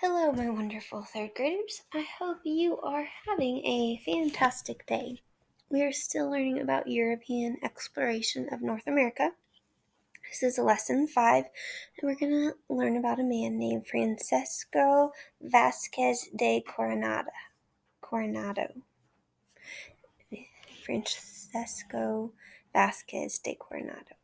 Hello, my wonderful third graders. I hope you are having a fantastic day. We are still learning about European exploration of North America. This is lesson 5, and we're going to learn about a man named Francisco Vasquez de Coronado. Francesco Vasquez de Coronado.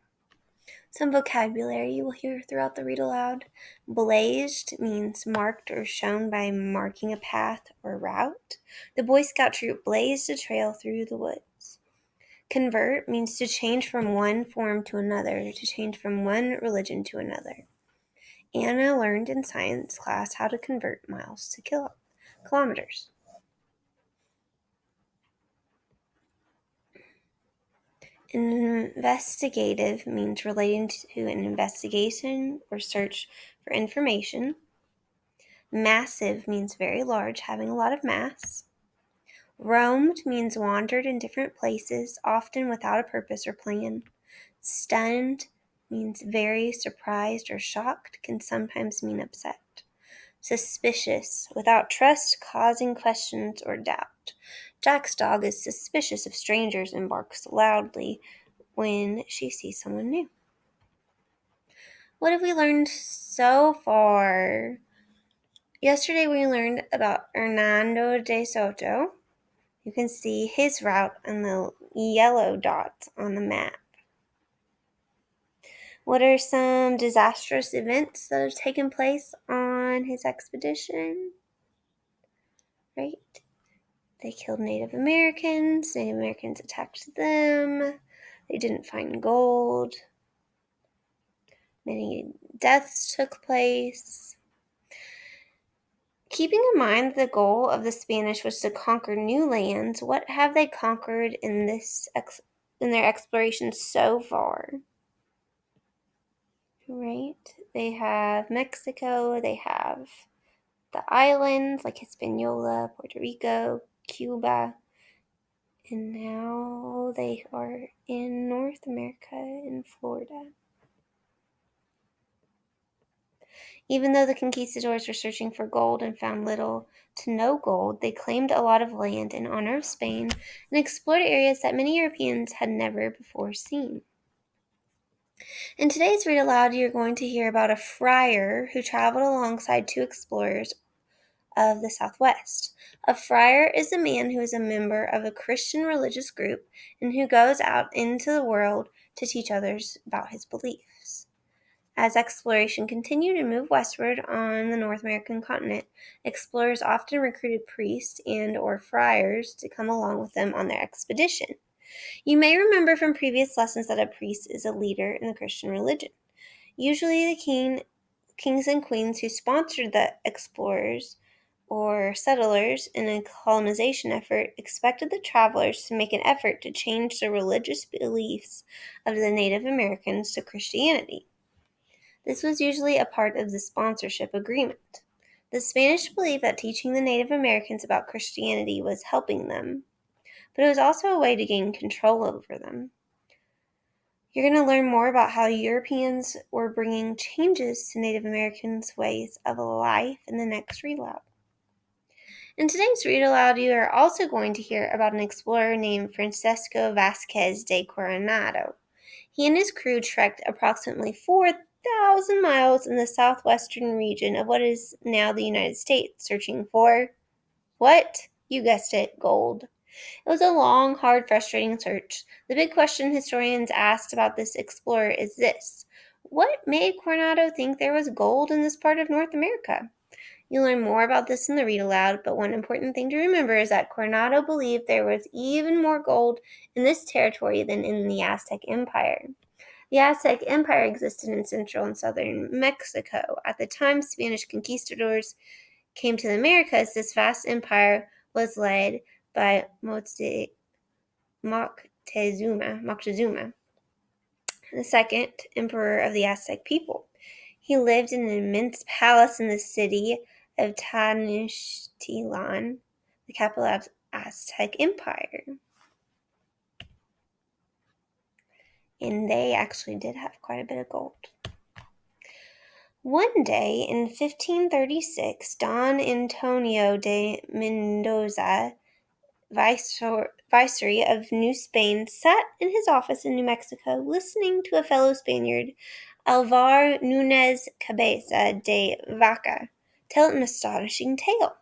Some vocabulary you will hear throughout the read aloud. Blazed means marked or shown by marking a path or route. The Boy Scout troop blazed a trail through the woods. Convert means to change from one form to another, to change from one religion to another. Anna learned in science class how to convert miles to kilometers. Investigative means relating to an investigation or search for information. Massive means very large, having a lot of mass. Roamed means wandered in different places, often without a purpose or plan. Stunned means very surprised or shocked, can sometimes mean upset. Suspicious, without trust, causing questions or doubt. Jack's dog is suspicious of strangers and barks loudly when she sees someone new. What have we learned so far? Yesterday we learned about Hernando de Soto. You can see his route on the yellow dots on the map. What are some disastrous events that have taken place on his expedition? Right? They killed Native Americans. Native Americans attacked them. They didn't find gold. Many deaths took place. Keeping in mind the goal of the Spanish was to conquer new lands, what have they conquered in their exploration so far? Right? They have Mexico, they have the islands like Hispaniola, Puerto Rico, Cuba, and now they are in North America, in Florida. Even though the conquistadors were searching for gold and found little to no gold, they claimed a lot of land in honor of Spain and explored areas that many Europeans had never before seen. In today's read aloud, you're going to hear about a friar who traveled alongside two explorers of the Southwest. A friar is a man who is a member of a Christian religious group and who goes out into the world to teach others about his beliefs. As exploration continued and moved westward on the North American continent, explorers often recruited priests and or friars to come along with them on their expedition. You may remember from previous lessons that a priest is a leader in the Christian religion. Usually the kings and queens who sponsored the explorers or settlers in a colonization effort expected the travelers to make an effort to change the religious beliefs of the Native Americans to Christianity. This was usually a part of the sponsorship agreement. The Spanish believed that teaching the Native Americans about Christianity was helping them, but it was also a way to gain control over them. You're going to learn more about how Europeans were bringing changes to Native Americans' ways of life in the next read aloud. In today's read aloud, you are also going to hear about an explorer named Francisco Vasquez de Coronado. He and his crew trekked approximately 4,000 miles in the southwestern region of what is now the United States, searching for what? You guessed it, gold. It was a long, hard, frustrating search. The big question historians asked about this explorer is this: what made Coronado think there was gold in this part of North America? You'll learn more about this in the read aloud, but one important thing to remember is that Coronado believed there was even more gold in this territory than in the Aztec Empire. The Aztec Empire existed in central and southern Mexico. At the time Spanish conquistadors came to the Americas, this vast empire was led by Moctezuma, the second emperor of the Aztec people. He lived in an immense palace in the city of Tenochtitlan, the capital of Aztec Empire. And they actually did have quite a bit of gold. One day in 1536, Don Antonio de Mendoza, Viceroy of New Spain, sat in his office in New Mexico listening to a fellow Spaniard, Alvar Nunez Cabeza de Vaca, tell an astonishing tale.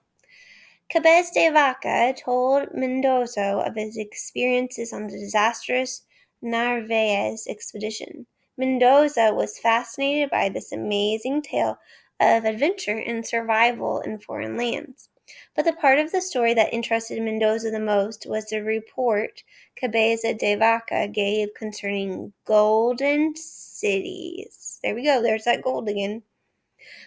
Cabeza de Vaca told Mendoza of his experiences on the disastrous Narvaez expedition. Mendoza was fascinated by this amazing tale of adventure and survival in foreign lands. But the part of the story that interested Mendoza the most was the report Cabeza de Vaca gave concerning golden cities. There we go, there's that gold again.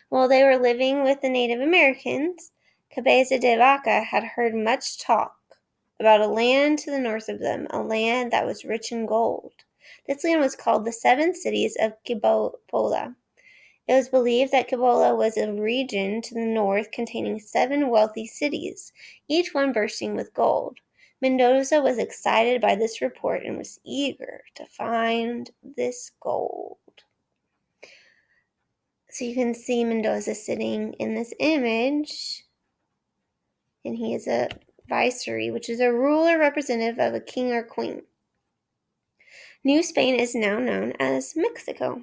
While they were living with the Native Americans, Cabeza de Vaca had heard much talk about a land to the north of them, a land that was rich in gold. This land was called the Seven Cities of Cibola. It was believed that Cibola was a region to the north containing 7 wealthy cities, each one bursting with gold. Mendoza was excited by this report and was eager to find this gold. So you can see Mendoza sitting in this image, and he is a viceroy, which is a ruler representative of a king or queen. New Spain is now known as Mexico.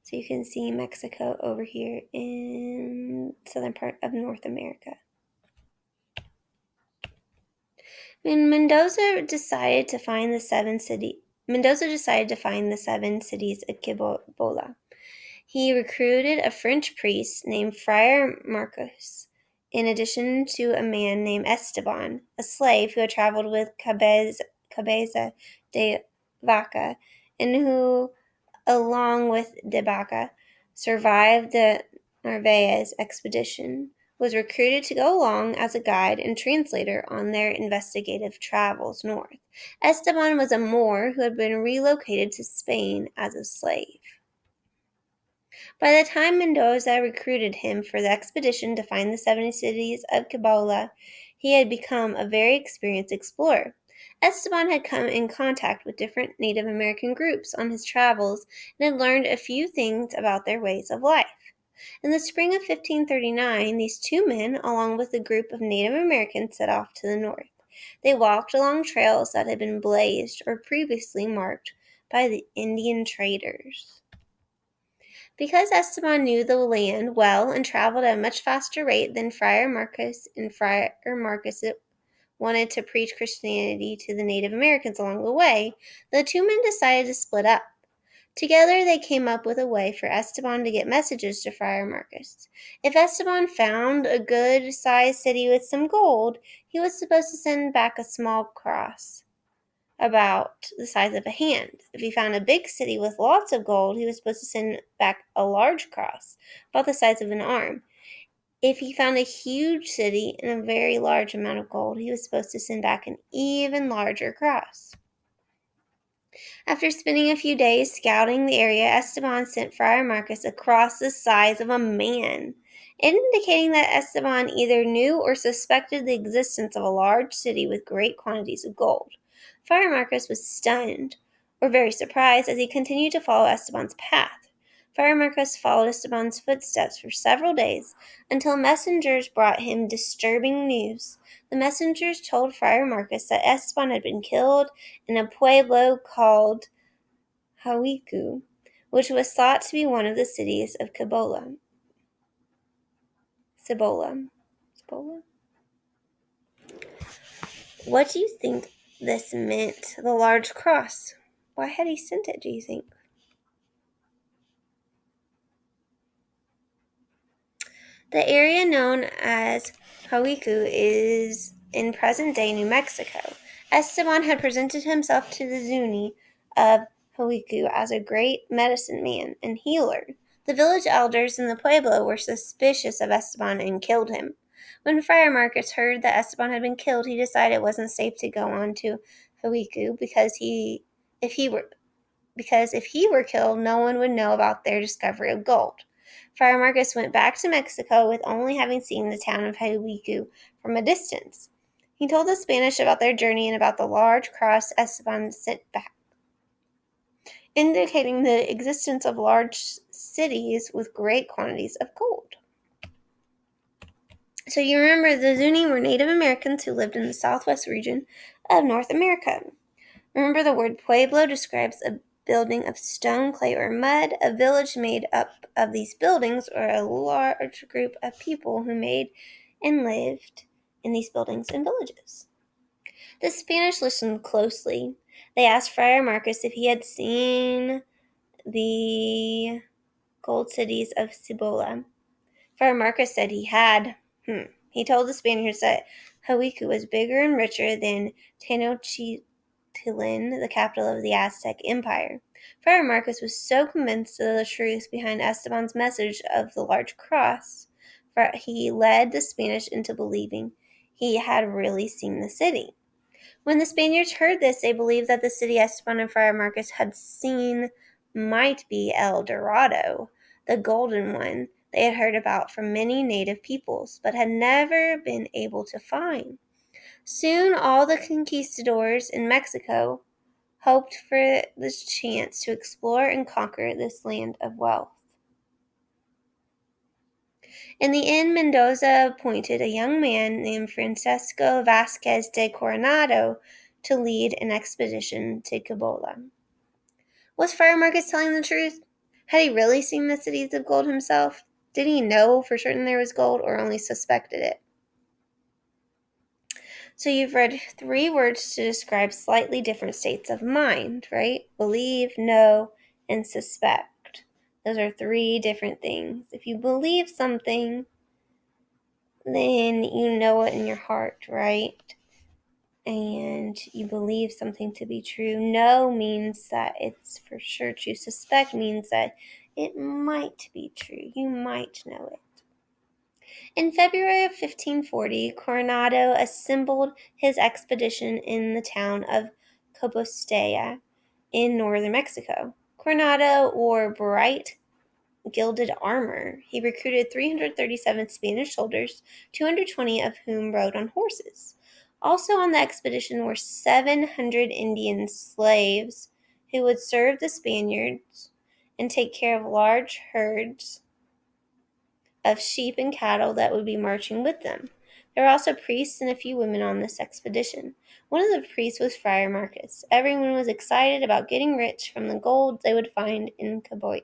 So you can see Mexico over here in the southern part of North America. When Mendoza decided to find the 7 cities of Cibola. He recruited a French priest named Friar Marcos, in addition to a man named Esteban, a slave who had traveled with Cabeza de Vaca, and who, along with de Vaca, survived the Narvaez expedition, was recruited to go along as a guide and translator on their investigative travels north. Esteban was a Moor who had been relocated to Spain as a slave. By the time Mendoza recruited him for the expedition to find the 7 cities of Cibola, he had become a very experienced explorer. Esteban had come in contact with different Native American groups on his travels and had learned a few things about their ways of life. In the spring of 1539, these 2 men, along with a group of Native Americans, set off to the north. They walked along trails that had been blazed or previously marked by the Indian traders. Because Esteban knew the land well and traveled at a much faster rate than Friar Marcos, and Friar Marcos wanted to preach Christianity to the Native Americans along the way, the 2 men decided to split up. Together they came up with a way for Esteban to get messages to Friar Marcos. If Esteban found a good-sized city with some gold, he was supposed to send back a small cross about the size of a hand. If he found a big city with lots of gold, he was supposed to send back a large cross, about the size of an arm. If he found a huge city and a very large amount of gold, he was supposed to send back an even larger cross. After spending a few days scouting the area, Esteban sent Friar Marcos a cross the size of a man, indicating that Esteban either knew or suspected the existence of a large city with great quantities of gold. Friar Marcos was stunned, or very surprised, as he continued to follow Esteban's path. Friar Marcos followed Esteban's footsteps for several days, until messengers brought him disturbing news. The messengers told Friar Marcos that Esteban had been killed in a pueblo called Hawiku, which was thought to be one of the cities of Cibola. What do you think this meant, the large cross? Why had he sent it, do you think? The area known as Hawiku is in present-day New Mexico. Esteban had presented himself to the Zuni of Hawiku as a great medicine man and healer. The village elders in the pueblo were suspicious of Esteban and killed him. When Friar Marcos heard that Esteban had been killed, he decided it wasn't safe to go on to Hawiku because if he were killed, no one would know about their discovery of gold. Friar Marcos went back to Mexico with only having seen the town of Hawiku from a distance. He told the Spanish about their journey and about the large cross Esteban sent back. indicating the existence of large cities with great quantities of gold. So you remember the Zuni were Native Americans who lived in the southwest region of North America. Remember the word pueblo describes a building of stone, clay, or mud, a village made up of these buildings, or a large group of people who made and lived in these buildings and villages. The Spanish listened closely. They asked Friar Marcus if he had seen the gold cities of Cibola. Friar Marcus said he had. He told the Spaniards that Hawiku was bigger and richer than Tenochtitlan, the capital of the Aztec Empire. Friar Marcus was so convinced of the truth behind Esteban's message of the large cross, for he led the Spanish into believing he had really seen the city. When the Spaniards heard this, they believed that the city Esteban and Friar Marcus had seen might be El Dorado, the golden one they had heard about from many native peoples, but had never been able to find. Soon all the conquistadors in Mexico hoped for this chance to explore and conquer this land of wealth. In the end, Mendoza appointed a young man named Francisco Vasquez de Coronado to lead an expedition to Cibola. Was Friar Marcus telling the truth? Had he really seen the cities of gold himself? Did he know for certain there was gold, or only suspected it? So you've read 3 words to describe slightly different states of mind, right? Believe, know, and suspect. Those are 3 different things. If you believe something, then you know it in your heart, right? And you believe something to be true. Know means that it's for sure true. Suspect means that it might be true. You might know it. In February of 1540, Coronado assembled his expedition in the town of Compostela in northern Mexico. Coronado wore bright gilded armor. He recruited 337 Spanish soldiers, 220 of whom rode on horses. Also on the expedition were 700 Indian slaves who would serve the Spaniards and take care of large herds of sheep and cattle that would be marching with them. There were also priests and a few women on this expedition. One of the priests was Friar Marcus. Everyone was excited about getting rich from the gold they would find in Cibola.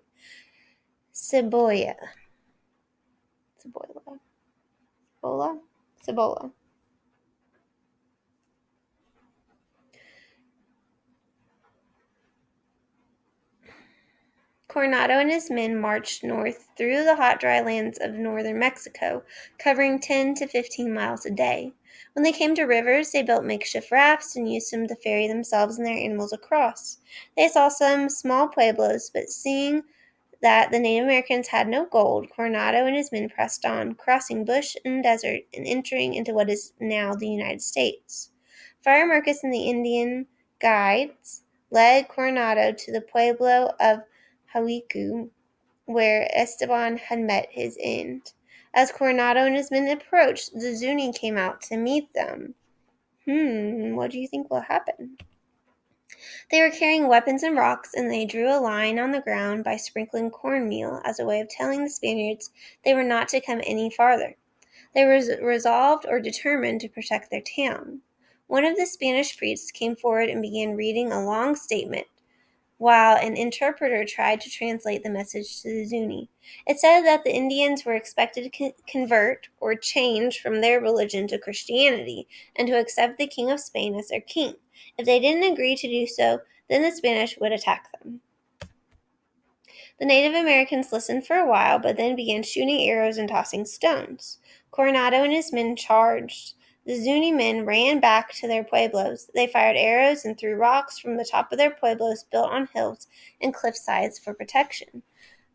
Cibola. Coronado and his men marched north through the hot, dry lands of northern Mexico, covering 10 to 15 miles a day. When they came to rivers, they built makeshift rafts and used them to ferry themselves and their animals across. They saw some small pueblos, but seeing that the Native Americans had no gold, Coronado and his men pressed on, crossing bush and desert and entering into what is now the United States. Friar Marcus and the Indian guides led Coronado to the pueblo of Hawiku, where Esteban had met his end. As Coronado and his men approached, the Zuni came out to meet them. What do you think will happen? They were carrying weapons and rocks, and they drew a line on the ground by sprinkling cornmeal as a way of telling the Spaniards they were not to come any farther. They were resolved or determined to protect their town. One of the Spanish priests came forward and began reading a long statement, while an interpreter tried to translate the message to the Zuni. It said that the Indians were expected to convert or change from their religion to Christianity and to accept the King of Spain as their king. If they didn't agree to do so, then the Spanish would attack them. The Native Americans listened for a while, but then began shooting arrows and tossing stones. Coronado and his men charged. The Zuni men ran back to their pueblos. They fired arrows and threw rocks from the top of their pueblos built on hills and cliff sides for protection.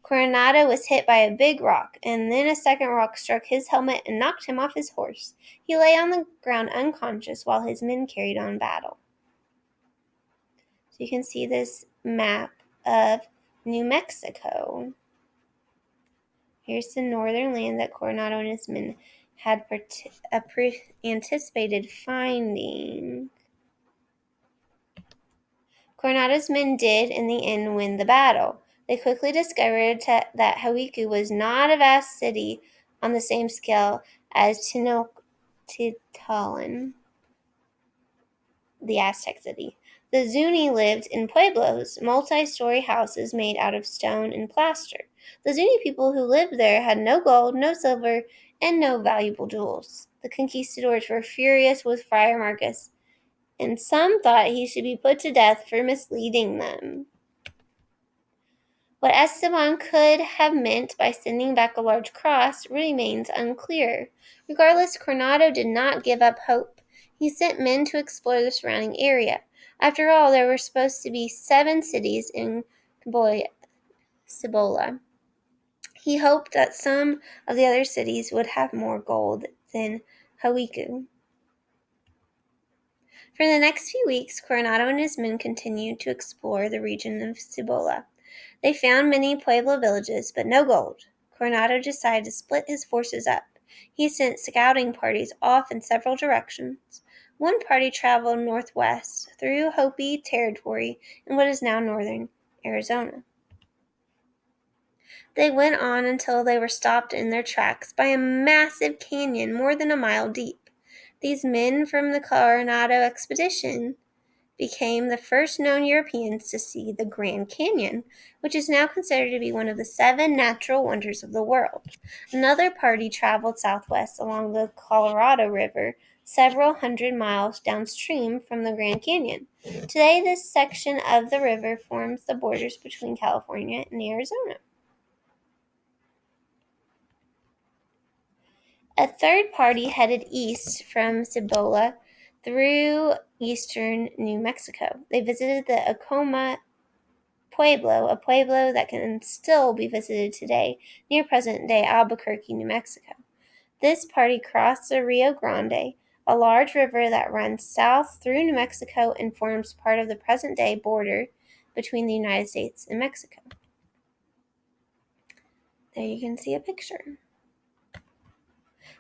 Coronado was hit by a big rock, and then a second rock struck his helmet and knocked him off his horse. He lay on the ground unconscious while his men carried on battle. So you can see this map of New Mexico. Here's the northern land that Coronado and his men had anticipated finding. Coronado's men did, in the end, win the battle. They quickly discovered that Hawiku was not a vast city on the same scale as Tenochtitlan, the Aztec city. The Zuni lived in pueblos, multi-story houses made out of stone and plaster. The Zuni people who lived there had no gold, no silver, and no valuable jewels. The conquistadors were furious with Friar Marcus, and some thought he should be put to death for misleading them. What Esteban could have meant by sending back a large cross remains unclear. Regardless, Coronado did not give up hope. He sent men to explore the surrounding area. After all, there were supposed to be 7 cities in Cibola. He hoped that some of the other cities would have more gold than Hawiku. For the next few weeks, Coronado and his men continued to explore the region of Cibola. They found many Pueblo villages, but no gold. Coronado decided to split his forces up. He sent scouting parties off in several directions. One party traveled northwest through Hopi territory in what is now northern Arizona. They went on until they were stopped in their tracks by a massive canyon more than a mile deep. These men from the Coronado expedition became the first known Europeans to see the Grand Canyon, which is now considered to be one of the 7 natural wonders of the world. Another party traveled southwest along the Colorado River, several hundred miles downstream from the Grand Canyon. Today, this section of the river forms the borders between California and Arizona. A third party headed east from Cibola through eastern New Mexico. They visited the Acoma Pueblo, a pueblo that can still be visited today near present-day Albuquerque, New Mexico. This party crossed the Rio Grande, a large river that runs south through New Mexico and forms part of the present-day border between the United States and Mexico. There you can see a picture.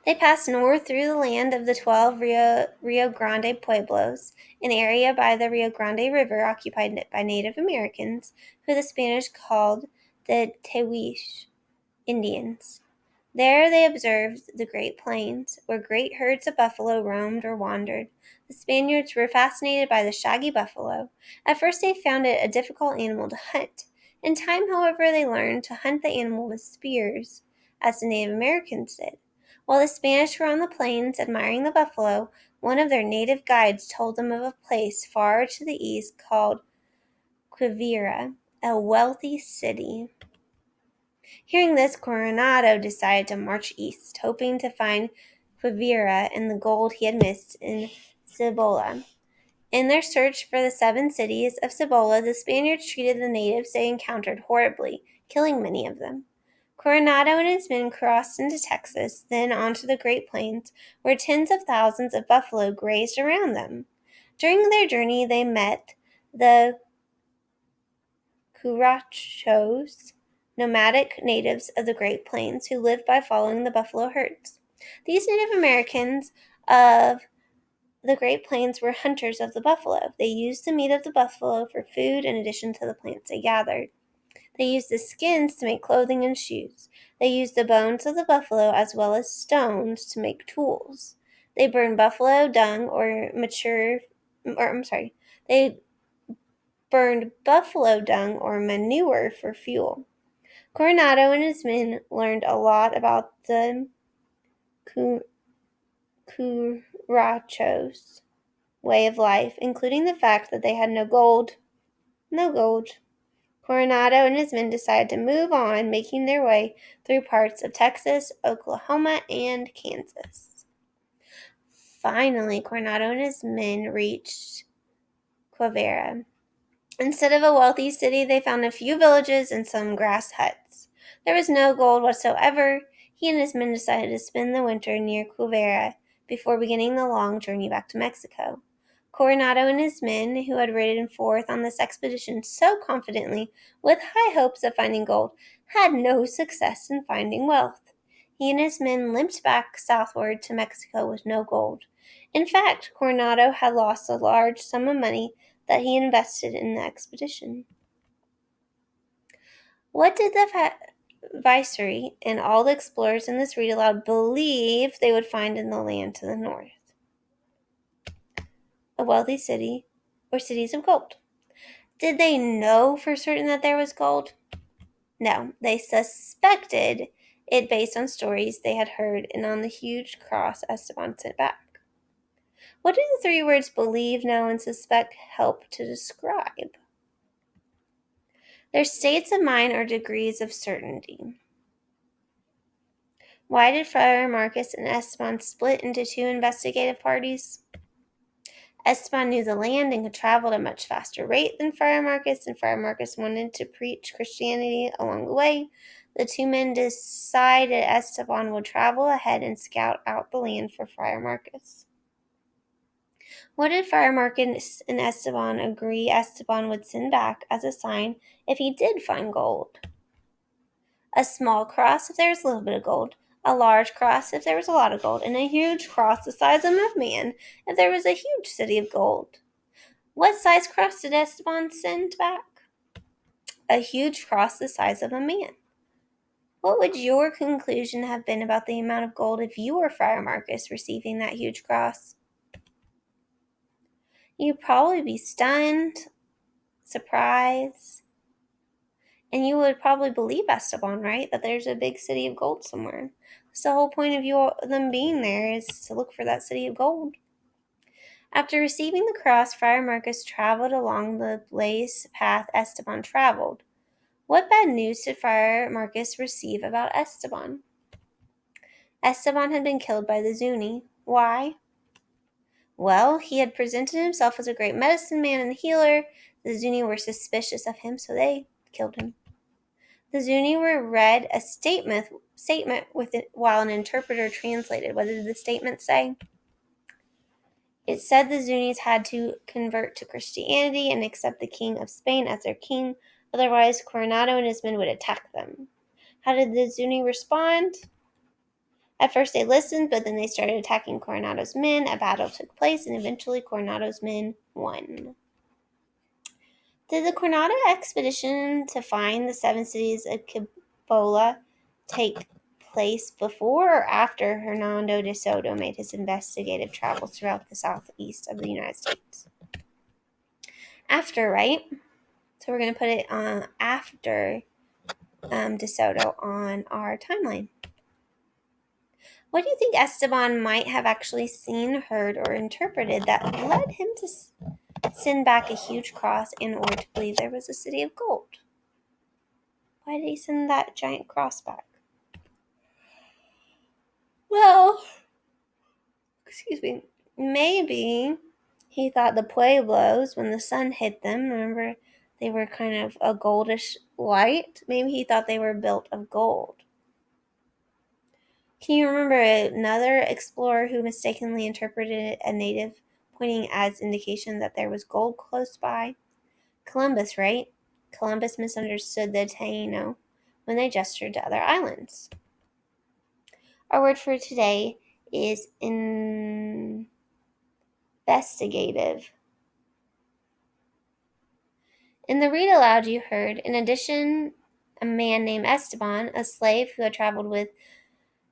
They passed north through the land of the 12 Rio Grande Pueblos, an area by the Rio Grande River occupied by Native Americans, who the Spanish called the Tehuiche Indians. There they observed the Great Plains, where great herds of buffalo roamed or wandered. The Spaniards were fascinated by the shaggy buffalo. At first they found it a difficult animal to hunt. In time, however, they learned to hunt the animal with spears, as the Native Americans did. While the Spanish were on the plains admiring the buffalo, one of their native guides told them of a place far to the east called Quivira, a wealthy city. Hearing this, Coronado decided to march east, hoping to find Quivira and the gold he had missed in Cibola. In their search for the 7 cities of Cibola, the Spaniards treated the natives they encountered horribly, killing many of them. Coronado and his men crossed into Texas, then onto the Great Plains, where tens of thousands of buffalo grazed around them. During their journey, they met the Curachos, nomadic natives of the Great Plains who lived by following the buffalo herds. These Native Americans of the Great Plains were hunters of the buffalo. They used the meat of the buffalo for food in addition to the plants they gathered. They used the skins to make clothing and shoes. They used the bones of the buffalo as well as stones to make tools. They burned buffalo dung they burned buffalo dung or manure for fuel. Coronado and his men learned a lot about the Curachos way of life, including the fact that they had no gold. Coronado and his men decided to move on, making their way through parts of Texas, Oklahoma, and Kansas. Finally, Coronado and his men reached Quivira. Instead of a wealthy city, they found a few villages and some grass huts. There was no gold whatsoever. He and his men decided to spend the winter near Quivira before beginning the long journey back to Mexico. Coronado and his men, who had ridden forth on this expedition so confidently, with high hopes of finding gold, had no success in finding wealth. He and his men limped back southward to Mexico with no gold. In fact, Coronado had lost a large sum of money that he invested in the expedition. What did the viceroy and all the explorers in this read aloud believe they would find in the land to the north? A wealthy city or cities of gold. Did they know for certain that there was gold? No, they suspected it based on stories they had heard and on the huge cross Esteban sent back. What do the three words believe, know, and suspect help to describe? Their states of mind or degrees of certainty. Why did Friar Marcus and Esteban split into two investigative parties? Esteban knew the land and could travel at a much faster rate than Friar Marcus, and Friar Marcus wanted to preach Christianity along the way. The two men decided Esteban would travel ahead and scout out the land for Friar Marcus. What did Friar Marcus and Esteban agree Esteban would send back as a sign if he did find gold? A small cross if there was a little bit of gold, a large cross if there was a lot of gold, and a huge cross the size of a man if there was a huge city of gold. What size cross did Esteban send back? A huge cross the size of a man. What would your conclusion have been about the amount of gold if you were Friar Marcus receiving that huge cross? You'd probably be stunned, surprised, and you would probably believe Esteban, right? That there's a big city of gold somewhere. So the whole point of them being there is to look for that city of gold. After receiving the cross, Friar Marcus traveled along the blazed path Esteban traveled. What bad news did Friar Marcus receive about Esteban? Esteban had been killed by the Zuni. Why? Well, he had presented himself as a great medicine man and healer. The Zuni were suspicious of him, so they killed him. The Zuni read a statement with it while an interpreter translated. What did the statement say? It said the Zunis had to convert to Christianity and accept the King of Spain as their king, otherwise Coronado and his men would attack them. How did the Zuni respond? At first they listened, but then they started attacking Coronado's men. A battle took place, and eventually Coronado's men won. Did the Coronado expedition to find the 7 cities of CKLA take place before or after Hernando de Soto made his investigative travels throughout the southeast of the United States? After, right? So we're going to put it on after de Soto on our timeline. What do you think Esteban might have actually seen, heard, or interpreted that led him to send back a huge cross in order to believe there was a city of gold? Why did he send that giant cross back? Well, maybe he thought the pueblos, when the sun hit them, remember they were kind of a goldish light? Maybe he thought they were built of gold. Can you remember another explorer who mistakenly interpreted a native pointing as indication that there was gold close by? Columbus, right? Columbus misunderstood the Taino when they gestured to other islands. Our word for today is investigative. In the read aloud you heard, in addition, a man named Esteban, a slave who had traveled with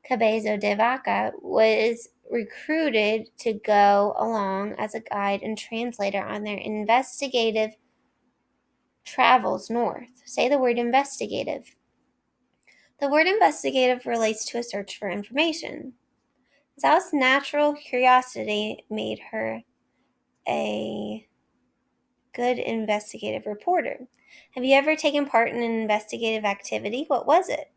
Cabeza de Vaca, was recruited to go along as a guide and translator on their investigative travels north. Say the word investigative. The word investigative relates to a search for information. Zhao's natural curiosity made her a good investigative reporter. Have you ever taken part in an investigative activity? What was it?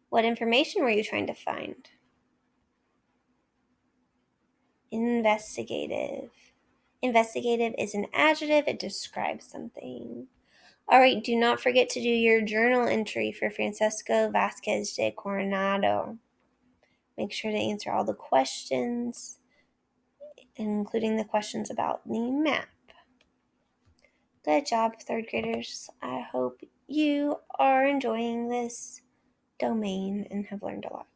What information were you trying to find? Investigative. Investigative is an adjective. It describes something. All right, do not forget to do your journal entry for Francisco Vasquez de Coronado. Make sure to answer all the questions, including the questions about the map. Good job, 3rd graders. I hope you are enjoying this domain and have learned a lot.